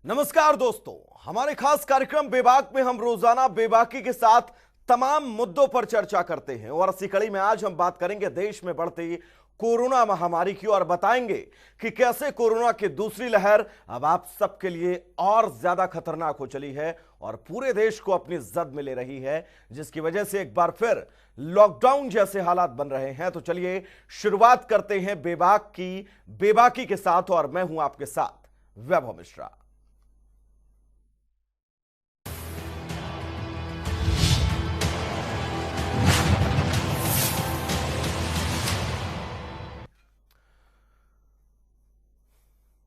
नमस्कार दोस्तों, हमारे खास कार्यक्रम बेबाक में हम रोजाना बेबाकी के साथ तमाम मुद्दों पर चर्चा करते हैं और इसी कड़ी में आज हम बात करेंगे देश में बढ़ती कोरोना महामारी की और बताएंगे कि कैसे कोरोना की दूसरी लहर अब आप सबके लिए और ज्यादा खतरनाक हो चली है और पूरे देश को अपनी जद में ले रही है, जिसकी वजह से एक बार फिर लॉकडाउन जैसे हालात बन रहे हैं। तो चलिए शुरुआत करते हैं बेबाकी के साथ और मैं हूं आपके साथ वैभव मिश्रा।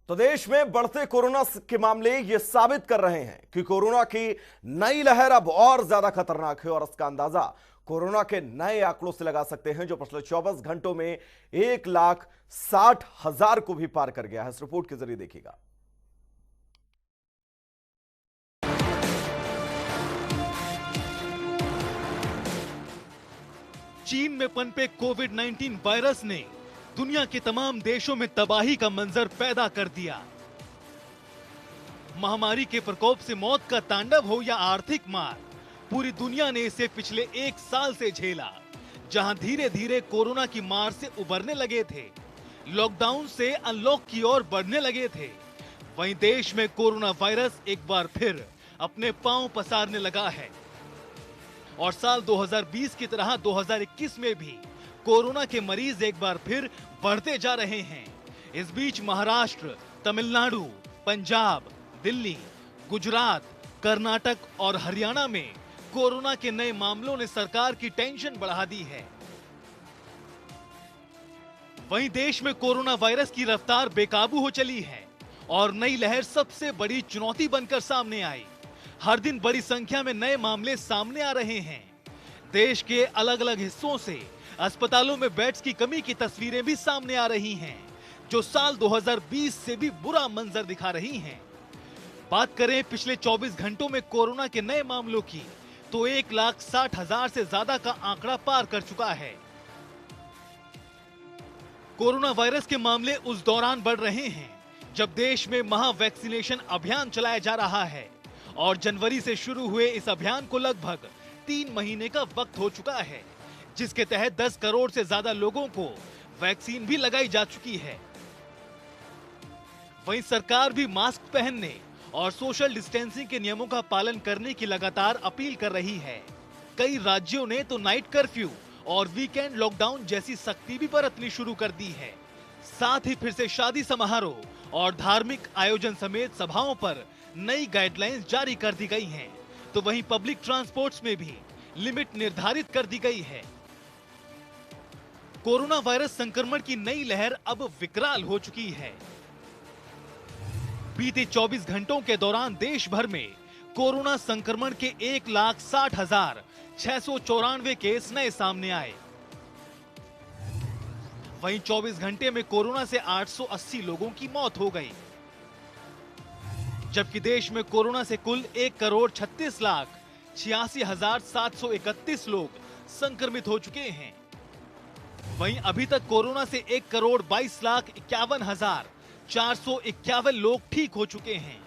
तो देश में बढ़ते कोरोना के मामले ये साबित कर रहे हैं कि कोरोना की नई लहर अब और ज्यादा खतरनाक है और इसका अंदाजा कोरोना के नए आंकड़ों से लगा सकते हैं, जो पिछले 24 घंटों में 1,60,000 को भी पार कर गया है। इस रिपोर्ट के जरिए देखिएगा। चीन में पनपे कोविड-19 वायरस ने दुनिया के तमाम देशों में तबाही का मंजर पैदा कर दिया। महामारी के प्रकोप से मौत का तांडव हो या आर्थिक मार, पूरी दुनिया ने इसे पिछले 1 साल से झेला। जहां धीरे धीरे कोरोना की मार से उबरने लगे थे, लॉकडाउन से अनलॉक की ओर बढ़ने लगे थे, वहीं देश में कोरोना वायरस एक बार फिर अपने पांव पसारने लगा है। और साल 2020 की तरह 2021 में भी कोरोना के मरीज एक बार फिर बढ़ते जा रहे हैं। इस बीच महाराष्ट्र, तमिलनाडु, पंजाब, दिल्ली, गुजरात, कर्नाटक और हरियाणा में कोरोना के नए मामलों ने सरकार की टेंशन बढ़ा दी है। वहीं देश में कोरोना वायरस की रफ्तार बेकाबू हो चली है और नई लहर सबसे बड़ी चुनौती बनकर सामने आई। हर दिन बड़ी संख्या में नए मामले सामने आ रहे हैं। देश के अलग अलग हिस्सों से अस्पतालों में बेड्स की कमी की तस्वीरें भी सामने आ रही हैं, जो साल 2020 से भी बुरा मंजर दिखा रही हैं। बात करें पिछले 24 घंटों में कोरोना के नए मामलों की, तो 1,60,000 से ज्यादा का आंकड़ा पार कर चुका है। कोरोना वायरस के मामले उस दौरान बढ़ रहे हैं जब देश में महा वैक्सीनेशन अभियान चलाया जा रहा है और जनवरी से शुरू हुए इस अभियान को लगभग 3 महीने का वक्त हो चुका है, जिसके तहत 10 करोड़ से ज्यादा लोगों को वैक्सीन भी लगाई जा चुकी है। वहीं सरकार भी मास्क पहनने और सोशल डिस्टेंसिंग के नियमों का पालन करने की लगातार अपील कर रही है। कई राज्यों ने तो नाइट कर्फ्यू और वीकेंड लॉकडाउन जैसी सख्ती भी बरतनी शुरू कर दी है। साथ ही फिर से शादी समारोह और धार्मिक आयोजन समेत सभाओं पर नई गाइडलाइंस जारी कर दी गई हैं। तो वहीं पब्लिक ट्रांसपोर्ट्स में भी लिमिट निर्धारित कर दी गई है। कोरोना वायरस संक्रमण की नई लहर अब विकराल हो चुकी है। बीते 24 घंटों के दौरान देश भर में कोरोना संक्रमण के 1,60,694 केस नए सामने आए। वहीं 24 घंटे में कोरोना से 880 लोगों की मौत हो गई, जबकि देश में कोरोना से कुल 1,36,86,731 लोग संक्रमित हो चुके हैं। वहीं अभी तक कोरोना से 1,22,51,451 लोग ठीक हो चुके हैं।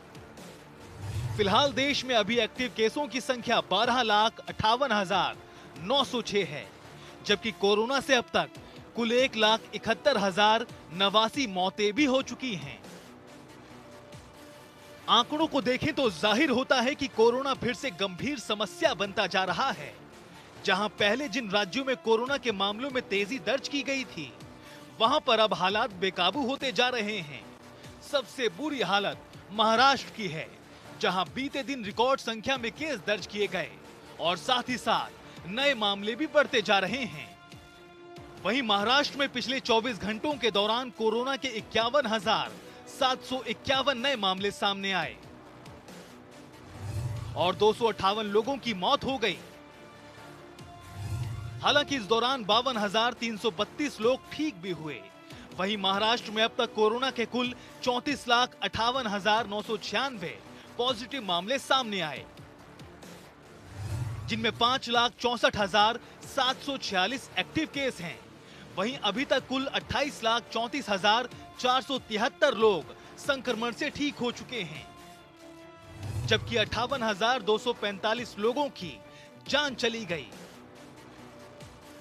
फिलहाल देश में अभी एक्टिव केसों की संख्या 12,58,906 है, जबकि कोरोना से अब तक कुल 1,71,089 मौतें भी हो चुकी हैं। आंकड़ों को देखें तो जाहिर होता है कि कोरोना फिर से गंभीर समस्या बनता जा रहा है। जहां पहले जिन राज्यों में कोरोना के मामलों में तेजी दर्ज की गई थी, वहां पर अब हालात बेकाबू होते जा रहे हैं। सबसे बुरी हालत महाराष्ट्र की है, जहां बीते दिन रिकॉर्ड संख्या में केस दर्ज किए गए और साथ ही साथ नए मामले भी बढ़ते जा रहे हैं। वहीं महाराष्ट्र में पिछले 24 घंटों के दौरान कोरोना के 51,751 नए मामले सामने आए और 258 लोगों की मौत हो गई। हालांकि इस दौरान 52,332 लोग ठीक भी हुए। वहीं महाराष्ट्र में अब तक कोरोना के कुल 34,58,996 पॉजिटिव मामले सामने आए, जिनमें 5,64,746 एक्टिव केस हैं। वहीं अभी तक कुल 28,34,473 लोग संक्रमण से ठीक हो चुके हैं। जबकि 58,245 लोगों की जान चली गई।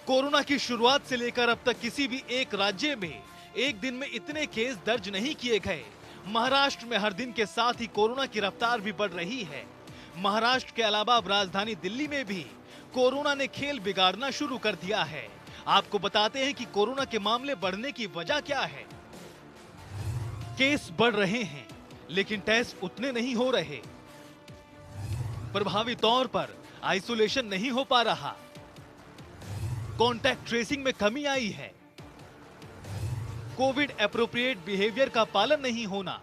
कोरोना की शुरुआत से लेकर अब तक किसी भी एक राज्य में एक दिन में इतने केस दर्ज नहीं किए गए। महाराष्ट्र में हर दिन के साथ ही कोरोना की रफ्तार भी बढ़ रही है। महाराष्ट्र के अलावा अब राजधानी दिल्ली में भी कोरोना ने खेल बिगाड़ना शुरू कर दिया है। आपको बताते हैं कि कोरोना के मामले बढ़ने की वजह क्या है। केस बढ़ रहे हैं लेकिन टेस्ट उतने नहीं हो रहे। प्रभावी तौर पर आइसोलेशन नहीं हो पा रहा। कॉन्टैक्ट ट्रेसिंग में कमी आई है। कोविड एप्रोप्रिएट बिहेवियर का पालन नहीं होना।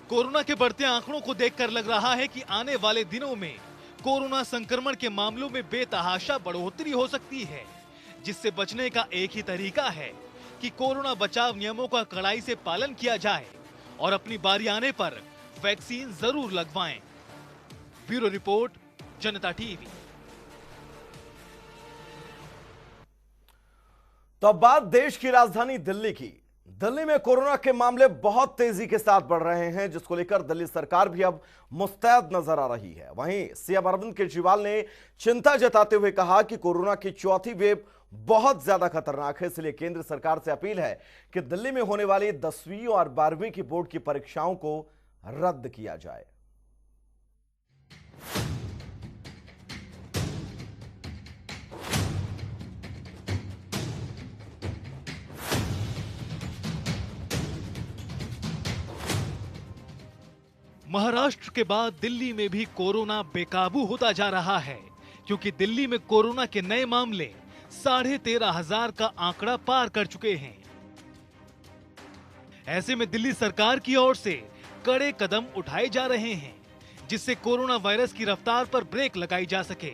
कोरोना के बढ़ते आंकड़ों को देखकर लग रहा है कि आने वाले दिनों में कोरोना संक्रमण के मामलों में बेतहाशा बढ़ोतरी हो सकती है, जिससे बचने का एक ही तरीका है कि कोरोना बचाव नियमों का कड़ाई से पालन किया जाए और अपनी बारी आने पर वैक्सीन जरूर लगवाएं। ब्यूरो रिपोर्ट, जनता टीवी। तो अब बात देश की राजधानी दिल्ली की। दिल्ली में कोरोना के मामले बहुत तेजी के साथ बढ़ रहे हैं, जिसको लेकर दिल्ली सरकार भी अब मुस्तैद नजर आ रही है। वहीं सीएम अरविंद केजरीवाल ने चिंता जताते हुए कहा कि कोरोना की चौथी वेव बहुत ज्यादा खतरनाक है, इसलिए केंद्र सरकार से अपील है कि दिल्ली में होने वाली 10वीं और 12वीं की बोर्ड की परीक्षाओं को रद्द किया जाए। महाराष्ट्र के बाद दिल्ली में भी कोरोना बेकाबू होता जा रहा है, क्योंकि दिल्ली में कोरोना के नए मामले 13,500 का आंकड़ा पार कर चुके हैं। ऐसे में दिल्ली सरकार की ओर से कड़े कदम उठाए जा रहे हैं, जिससे कोरोना वायरस की रफ्तार पर ब्रेक लगाई जा सके।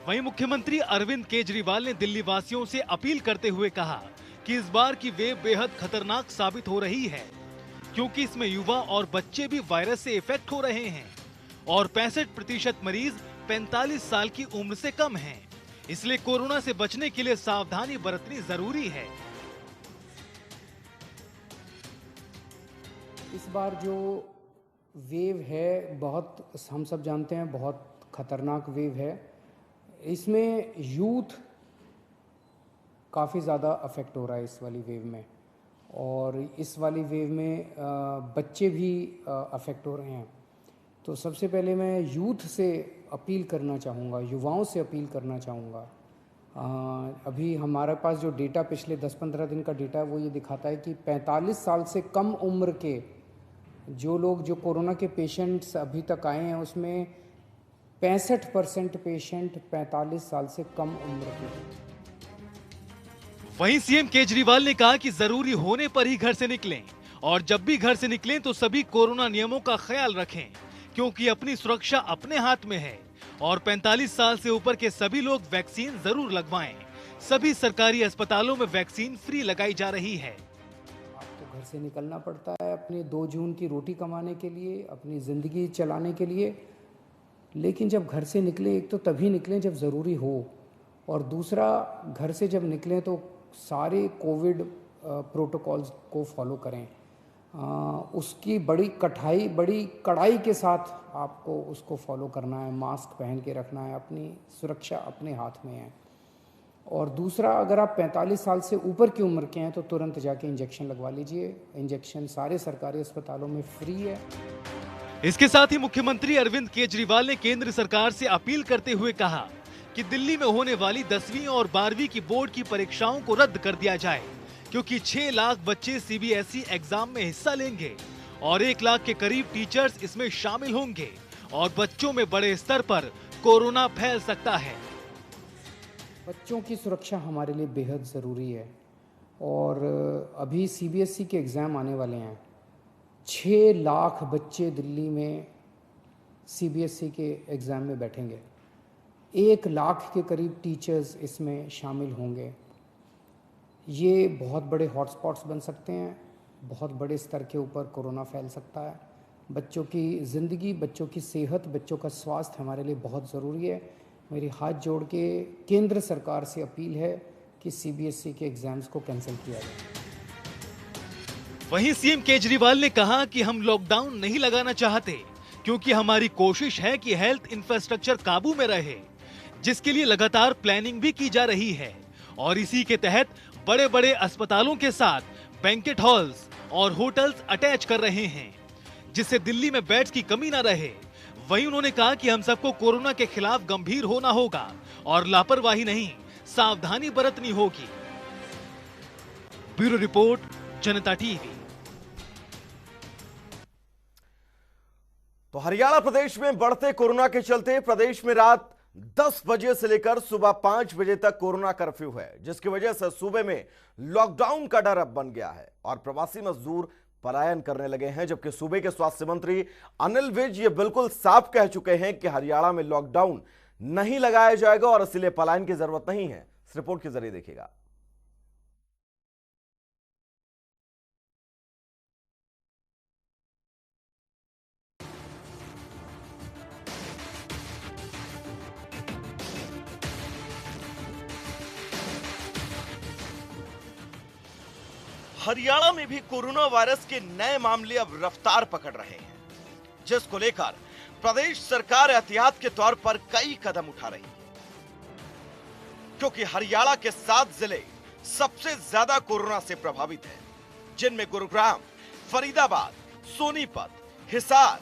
वहीं मुख्यमंत्री अरविंद केजरीवाल ने दिल्ली वासियों से अपील करते हुए कहा कि इस बार की वेव बेहद खतरनाक साबित हो रही है, क्योंकि इसमें युवा और बच्चे भी वायरस से इफेक्ट हो रहे हैं और 65% मरीज 45 साल की उम्र से कम हैं। इसलिए कोरोना से बचने के लिए सावधानी बरतनी जरूरी है। इस बार जो वेव है, बहुत हम सब जानते हैं, बहुत खतरनाक वेव है। इसमें यूथ काफ़ी ज़्यादा अफेक्ट हो रहा है इस वाली वेव में, और इस वाली वेव में बच्चे भी अफेक्ट हो रहे हैं। तो सबसे पहले मैं यूथ से अपील करना चाहूँगा, युवाओं से अपील करना चाहूँगा। अभी हमारे पास जो डेटा पिछले 10-15 दिन का डेटा है वो ये दिखाता है कि 45 साल से कम उम्र के जो लोग, जो कोरोना के पेशेंट्स अभी तक आए हैं, उसमें 65% पेशेंट 45 साल से कम उम्र के हैं। वहीं सीएम केजरीवाल ने कहा कि जरूरी होने पर ही घर से निकलें, और जब भी घर से निकलें तो सभी कोरोना नियमों का ख्याल रखें, क्योंकि अपनी सुरक्षा अपने हाथ में है। और 45 साल से ऊपर के सभी लोग वैक्सीन जरूर लगवाएं। सभी सरकारी अस्पतालों में वैक्सीन फ्री लगाई जा रही है। आपको घर से निकलना पड़ता है अपने 2 जून की रोटी कमाने के लिए, अपनी ज़िंदगी चलाने के लिए, लेकिन जब घर से निकलें, एक तो तभी निकलें जब ज़रूरी हो, और दूसरा घर से जब निकलें तो सारे कोविड प्रोटोकॉल्स को फॉलो करें। उसकी बड़ी कड़ाई के साथ आपको उसको फॉलो करना है। मास्क पहन के रखना है, अपनी सुरक्षा अपने हाथ में है। और दूसरा, अगर आप 45 साल से ऊपर की उम्र के हैं तो तुरंत जाके इंजेक्शन लगवा लीजिए। इंजेक्शन सारे सरकारी अस्पतालों में फ्री है। इसके साथ ही मुख्यमंत्री अरविंद केजरीवाल ने केंद्र सरकार से अपील करते हुए कहा कि दिल्ली में होने वाली 10वीं और 12वीं की बोर्ड की परीक्षाओं को रद्द कर दिया जाए, क्योंकि 6 लाख बच्चे सीबीएसई एग्जाम में हिस्सा लेंगे और 1 लाख के करीब टीचर्स इसमें शामिल होंगे, और बच्चों में बड़े स्तर पर कोरोना फैल सकता है। बच्चों की सुरक्षा हमारे लिए बेहद ज़रूरी है, और अभी सीबीएसई के एग्ज़ाम आने वाले हैं। 6 लाख बच्चे दिल्ली में सीबीएसई के एग्ज़ाम में बैठेंगे। 1 लाख के करीब टीचर्स इसमें शामिल होंगे। ये बहुत बड़े हॉटस्पॉट्स बन सकते हैं, बहुत बड़े स्तर के ऊपर कोरोना फैल सकता है। बच्चों की ज़िंदगी, बच्चों की सेहत, बच्चों का स्वास्थ्य हमारे लिए बहुत ज़रूरी है। मेरी हाथ जोड़ के केंद्र सरकार से अपील है कि सीबीएसई के एग्ज़ाम्स को कैंसिल किया जाए। वहीं सीएम केजरीवाल ने कहा कि हम लॉकडाउन नहीं लगाना चाहते, क्योंकि हमारी कोशिश है कि हेल्थ इंफ्रास्ट्रक्चर काबू में रहे, जिसके लिए लगातार प्लानिंग भी की जा रही है और इसी के तहत बड़े बड़े अस्पतालों के साथ बैंकेट हॉल्स और होटल्स अटैच कर रहे हैं, जिससे दिल्ली में बेड्स की कमी न रहे। वहीं उन्होंने कहा कि हम सबको कोरोना के खिलाफ गंभीर होना होगा और लापरवाही नहीं, सावधानी बरतनी होगी। ब्यूरो रिपोर्ट, जनता टीवी। तो हरियाणा प्रदेश में बढ़ते कोरोना के चलते प्रदेश में रात 10 बजे से लेकर सुबह 5 बजे तक कोरोना कर्फ्यू है, जिसकी वजह से सूबे में लॉकडाउन का डर अब बन गया है और प्रवासी मजदूर पलायन करने लगे हैं। जबकि सूबे के स्वास्थ्य मंत्री अनिल विज ये बिल्कुल साफ कह चुके हैं कि हरियाणा में लॉकडाउन नहीं लगाया जाएगा और इसलिए पलायन की जरूरत नहीं है। इस रिपोर्ट के जरिए देखिएगा। हरियाणा में भी कोरोना वायरस के नए मामले अब रफ्तार पकड़ रहे हैं, जिसको लेकर प्रदेश सरकार एहतियात के तौर पर कई कदम उठा रही है। क्योंकि हरियाणा के 7 जिले सबसे ज्यादा कोरोना से प्रभावित हैं, जिनमें गुरुग्राम, फरीदाबाद, सोनीपत, हिसार,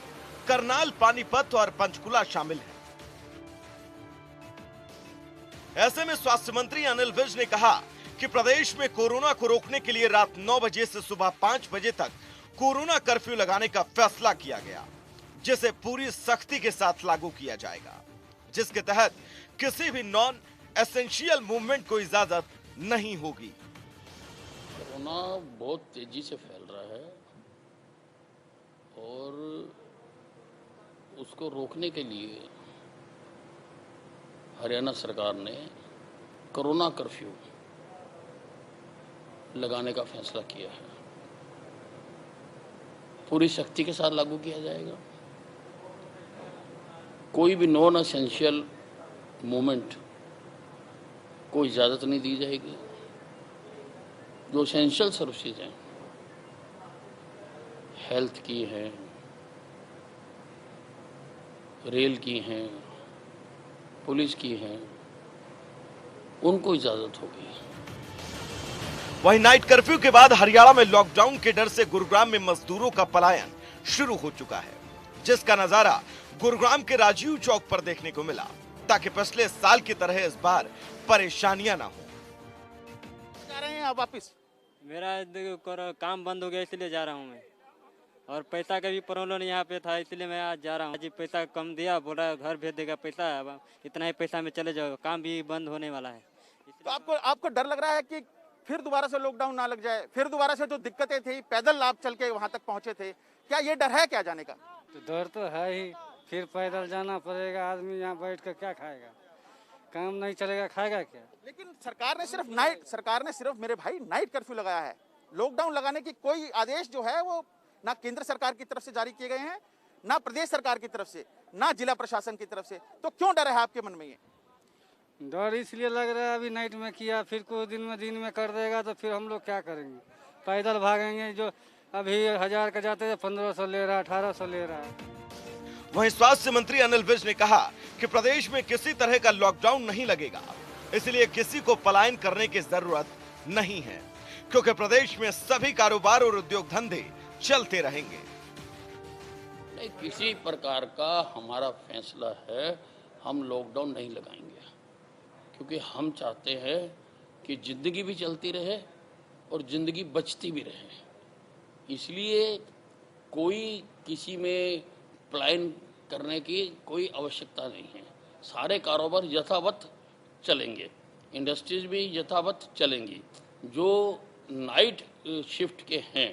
करनाल, पानीपत और पंचकुला शामिल हैं। ऐसे में स्वास्थ्य मंत्री अनिल विज ने कहा कि प्रदेश में कोरोना को रोकने के लिए रात 9 बजे से सुबह 5 बजे तक कोरोना कर्फ्यू लगाने का फैसला किया गया, जिसे पूरी सख्ती के साथ लागू किया जाएगा, जिसके तहत किसी भी नॉन एसेंशियल मूवमेंट को इजाजत नहीं होगी। कोरोना बहुत तेजी से फैल रहा है और उसको रोकने के लिए हरियाणा सरकार ने कोरोना कर्फ्यू लगाने का फैसला किया है। पूरी सख्ती के साथ लागू किया जाएगा। कोई भी नॉन एसेंशियल मूवमेंट को इजाज़त नहीं दी जाएगी। जो एसेंशियल सर्विसेज हैं, हेल्थ की हैं, रेल की हैं, पुलिस की हैं, उनको इजाज़त होगी। वहीं नाइट कर्फ्यू के बाद हरियाणा में लॉकडाउन के डर से गुरुग्राम में मजदूरों का पलायन शुरू हो चुका है, जिसका नजारा गुरुग्राम के राजीव चौक पर देखने को मिला, ताकि पिछले साल की तरह इस बार परेशानियां ना हो। जा रहे हैं आप वापिस? मेरा काम बंद हो गया इसलिए जा रहा हूँ मैं, और पैसा का भी प्रॉब्लम यहाँ पे था इसलिए मैं आज जा रहा हूँ। जी पैसा कम दिया, बोला घर भेज देगा पैसा, अब इतना ही पैसा में चले जाओ, काम भी बंद होने वाला है। तो आपको डर लग रहा है कि फिर दोबारा से लॉकडाउन ना लग जाए, फिर दोबारा से जो दिक्कतें थी, पैदल आप चल के वहाँ तक पहुँचे थे, क्या ये डर है क्या जाने का? तो डर तो है ही, फिर पैदल जाना पड़ेगा। आदमी यहाँ बैठ कर क्या खाएगा? काम नहीं चलेगा, खाएगा क्या? लेकिन सरकार ने सिर्फ मेरे भाई नाइट कर्फ्यू लगाया है। लॉकडाउन लगाने की कोई आदेश जो है वो ना केंद्र सरकार की तरफ से जारी किए गए हैं, ना प्रदेश सरकार की तरफ से, ना जिला प्रशासन की तरफ से। तो क्यों डर है आपके मन में? ये डर इसलिए लग रहा है, अभी नाइट में किया, फिर कुछ दिन में कर देगा तो फिर हम लोग क्या करेंगे? पैदल भागेंगे। जो अभी 1000 का जाते थे 1500 ले रहा है, 1800 ले रहा है। वहीं स्वास्थ्य मंत्री अनिल विज ने कहा कि प्रदेश में किसी तरह का लॉकडाउन नहीं लगेगा, इसलिए किसी को पलायन करने की जरूरत नहीं है, क्योंकि प्रदेश में सभी कारोबार और उद्योग धंधे चलते रहेंगे। नहीं, किसी प्रकार का हमारा फैसला है, हम लॉकडाउन नहीं लगाएंगे, क्योंकि हम चाहते हैं कि जिंदगी भी चलती रहे और जिंदगी बचती भी रहे। इसलिए कोई किसी में पलायन करने की कोई आवश्यकता नहीं है। सारे कारोबार यथावत चलेंगे, इंडस्ट्रीज भी यथावत चलेंगी। जो नाइट शिफ्ट के हैं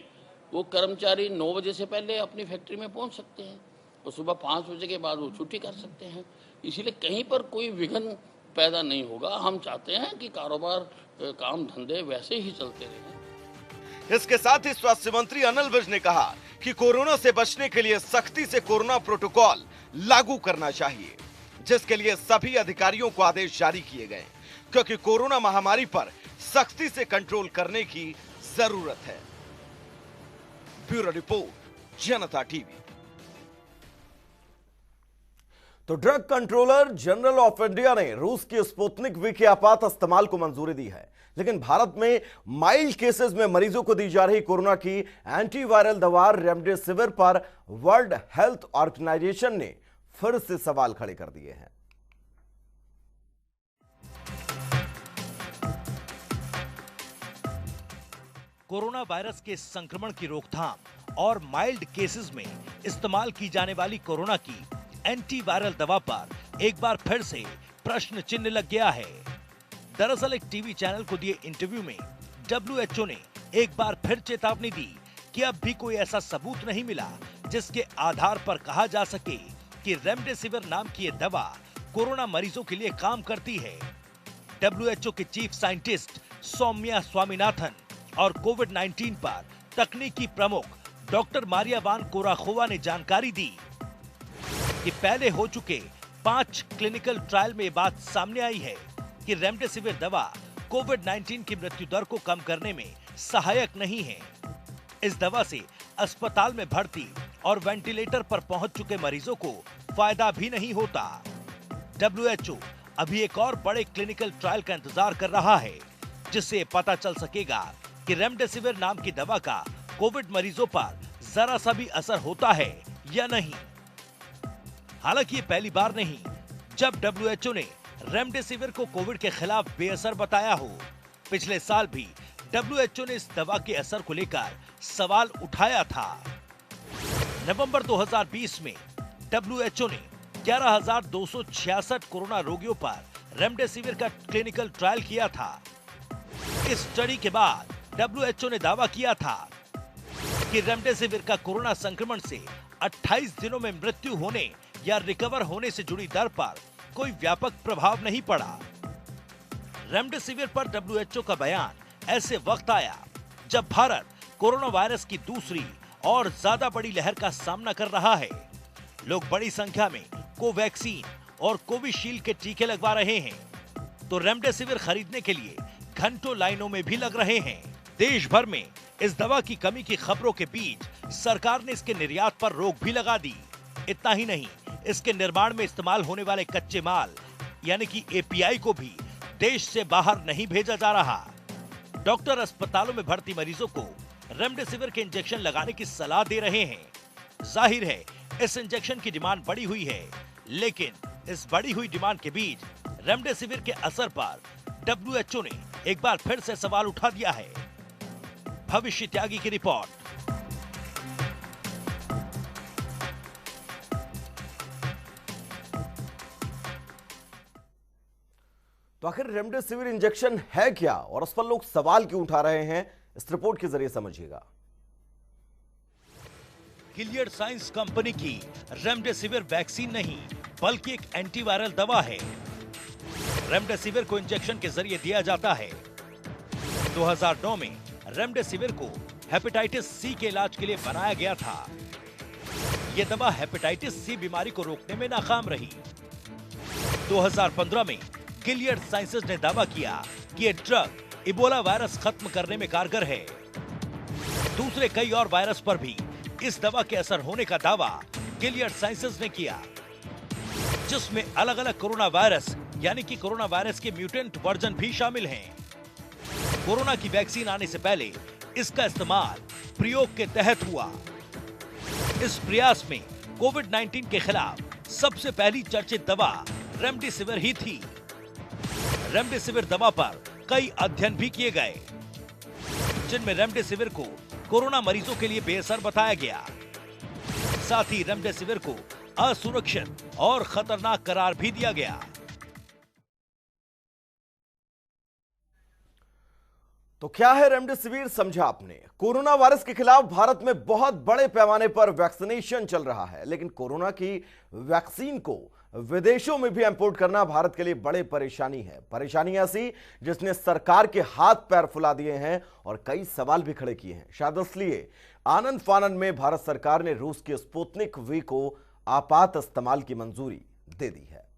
वो कर्मचारी 9 बजे से पहले अपनी फैक्ट्री में पहुंच सकते हैं और सुबह 5 बजे के बाद वो छुट्टी कर सकते हैं। इसलिए कहीं पर कोई विघ्न पैदा नहीं होगा। हम चाहते हैं कि कारोबार, काम धंधे वैसे ही चलते रहें। इसके साथ ही स्वास्थ्य मंत्री अनिल विज ने कहा कि कोरोना से बचने के लिए सख्ती से कोरोना प्रोटोकॉल लागू करना चाहिए, जिसके लिए सभी अधिकारियों को आदेश जारी किए गए, क्योंकि कोरोना महामारी पर सख्ती से कंट्रोल करने की जरूरत है। ब्यूरो रिपोर्ट, जनता टीवी। तो drug controller general of India ने रूस की स्पुतनिक वी के आपात इस्तेमाल को मंजूरी दी है, लेकिन भारत में माइल्ड केसेस में मरीजों को दी जा रही कोरोना की एंटीवायरल दवा रेमडेसिविर पर वर्ल्ड हेल्थ ऑर्गेनाइजेशन ने फिर से सवाल खड़े कर दिए हैं। कोरोना वायरस के संक्रमण की रोकथाम और माइल्ड केसेस में इस्तेमाल की जाने वाली कोरोना की एंटीवायरल दवा पर एक बार फिर से प्रश्न चिन्ह लग गया है। दरअसल एक टीवी चैनल को दिए इंटरव्यू में WHO ने एक बार फिर चेतावनी दी कि अब भी कोई ऐसा सबूत नहीं मिला जिसके आधार पर कहा जा सके कि रेमडेसिविर नाम की ये दवा कोरोना मरीजों के लिए काम करती है। WHO के चीफ साइंटिस्ट सौम्या स्वामीनाथन और कोविड-19 पर तकनीकी प्रमुख डॉक्टर मारिया वान कोराखोवा ने जानकारी दी कि पहले हो चुके 5 क्लिनिकल ट्रायल में बात सामने आई है कि रेमडेसिविर दवा कोविड-19 की मृत्यु दर को कम करने में सहायक नहीं है। इस दवा से अस्पताल में भर्ती और वेंटिलेटर पर पहुंच चुके मरीजों को फायदा भी नहीं होता। WHO अभी एक और बड़े क्लिनिकल ट्रायल का इंतजार कर रहा है, जिससे पता चल सकेगा कि रेमडेसिविर नाम की दवा का कोविड मरीजों पर जरा सा भी असर होता है या नहीं। हालांकि ये पहली बार नहीं जब WHO ने रेमडेसिविर को कोविड के खिलाफ बेअसर बताया हो। पिछले साल भी WHO ने इस दवा के असर को लेकर सवाल उठाया था। नवंबर 2020 में WHO ने 11,266 कोरोना रोगियों पर रेमडेसिविर का क्लिनिकल ट्रायल किया था। इस स्टडी के बाद WHO ने दावा किया था कि रेमडेसिविर का कोरोना संक्रमण से 28 दिनों में मृत्यु होने या रिकवर होने से जुड़ी दर पर कोई व्यापक प्रभाव नहीं पड़ा। रेमडेसिविर पर WHO का बयान ऐसे वक्त आया जब भारत कोरोना वायरस की दूसरी और ज्यादा बड़ी लहर का सामना कर रहा है। लोग बड़ी संख्या में कोवैक्सीन और कोविशील्ड के टीके लगवा रहे हैं, तो रेमडेसिविर खरीदने के लिए घंटों लाइनों में भी लग रहे हैं। देश भर में इस दवा की कमी की खबरों के बीच सरकार ने इसके निर्यात पर रोक भी लगा दी। इतना ही नहीं, इसके निर्माण में इस्तेमाल होने वाले कच्चे माल यानी कि API को भी देश से बाहर नहीं भेजा जा रहा। डॉक्टर अस्पतालों में भर्ती मरीजों को रेमडेसिविर के इंजेक्शन लगाने की सलाह दे रहे हैं। जाहिर है इस इंजेक्शन की डिमांड बढ़ी हुई है, लेकिन इस बढ़ी हुई डिमांड के बीच रेमडेसिविर के असर पर WHO ने एक बार फिर से सवाल उठा दिया है। भविष्य त्यागी की रिपोर्ट। तो आखिर रेमडेसिविर इंजेक्शन है क्या और उस पर लोग सवाल क्यों उठा रहे हैं, इस रिपोर्ट के जरिए समझिएगा। गिलियड साइंस कंपनी की रेमडेसिविर वैक्सीन नहीं बल्कि एक एंटीवायरल दवा है। रेमडेसिविर को इंजेक्शन के जरिए दिया जाता है। 2009 में रेमडेसिविर को हेपेटाइटिस सी के इलाज के लिए बनाया गया था। यह दवा हेपेटाइटिस सी बीमारी को रोकने में नाकाम रही। 2015 में गिलियड साइंसेज ने दावा किया कि यह ड्रग इबोला वायरस खत्म करने में कारगर है। दूसरे कई और वायरस पर भी इस दवा के असर होने का दावा गिलियड साइंसेज ने किया, जिसमें अलग अलग कोरोना वायरस यानी कि कोरोना वायरस के म्यूटेंट वर्जन भी शामिल हैं। कोरोना की वैक्सीन आने से पहले इसका इस्तेमाल प्रयोग के तहत हुआ। इस प्रयास में कोविड-19 के खिलाफ सबसे पहली चर्चित दवा रेमडेसिविर ही थी। रेमडेसिविर दवा पर कई अध्ययन भी किए गए, जिनमें रेमडेसिविर को कोरोना मरीजों के लिए बेअसर बताया गया। साथ ही रेमडेसिविर को असुरक्षित और खतरनाक करार भी दिया गया। तो क्या है रेमडेसिविर, समझा आपने। कोरोना वायरस के खिलाफ भारत में बहुत बड़े पैमाने पर वैक्सीनेशन चल रहा है, लेकिन कोरोना की वैक्सीन को विदेशों में भी इंपोर्ट करना भारत के लिए बड़ी परेशानी है। परेशानी ऐसी जिसने सरकार के हाथ पैर फुला दिए हैं और कई सवाल भी खड़े किए हैं। शायद इसलिए आनंद फानन में भारत सरकार ने रूस के स्पुतनिक वी को आपात इस्तेमाल की मंजूरी दे दी है।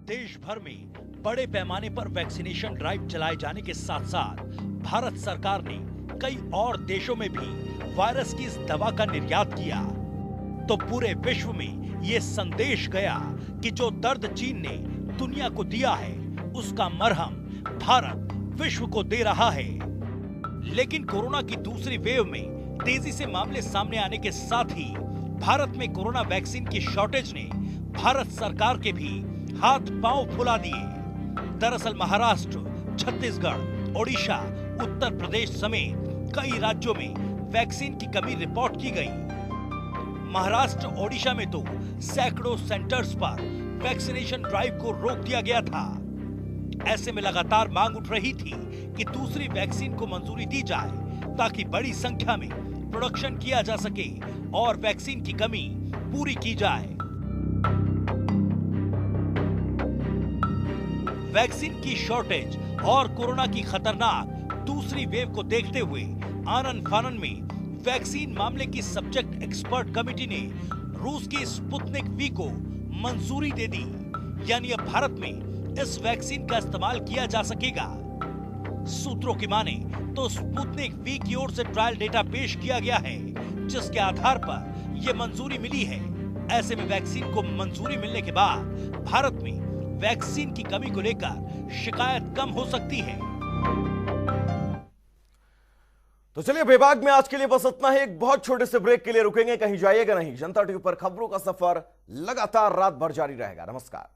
देश भर में बड़े पैमाने पर वैक्सीनेशन ड्राइव चलाए जाने के साथ साथ भारत सरकार ने कई और देशों में भी वायरस की इस दवा का निर्यात किया तो पूरे विश्व में ये संदेश गया कि जो दर्द चीन ने दुनिया को दिया है उसका मरहम भारत विश्व को दे रहा है। लेकिन कोरोना की दूसरी वेव में तेजी से मामले सामने आने के साथ ही भारत में कोरोना वैक्सीन की शॉर्टेज ने भारत सरकार के भी हाथ पांव फुला दिए। दरअसल महाराष्ट्र, छत्तीसगढ़, ओडिशा, उत्तर प्रदेश समेत कई राज्यों में वैक्सीन की कमी रिपोर्ट की गई। महाराष्ट्र, ओडिशा में तो सैकड़ों सेंटर्स पर वैक्सीनेशन ड्राइव को रोक दिया गया था। ऐसे में लगातार मांग उठ रही थी कि दूसरी वैक्सीन को मंजूरी दी जाए ताकि बड़ी संख्या में प्रोडक्शन किया जा सके और वैक्सीन की कमी पूरी की जाए। वैक्सीन की शॉर्टेज और कोरोना की खतरनाक दूसरी वेव को देखते हुए आनन फानन में वैक्सीन मामले की सब्जेक्ट एक्सपर्ट कमेटी ने रूस की स्पुतनिक वी को मंजूरी दे दी। यानी अब भारत में इस वैक्सीन का इस्तेमाल किया जा सकेगा। सूत्रों की माने तो स्पुतनिक वी की ओर से ट्रायल डेटा पेश किया गया है जिसके आधार पर यह मंजूरी मिली है। ऐसे में वैक्सीन को मंजूरी मिलने के बाद भारत में वैक्सीन की कमी को लेकर शिकायत कम हो सकती है। तो चलिए विभाग में आज के लिए बस इतना ही। एक बहुत छोटे से ब्रेक के लिए रुकेंगे, कहीं जाइएगा नहीं। जनता टीवी पर खबरों का सफर लगातार रात भर जारी रहेगा। नमस्कार।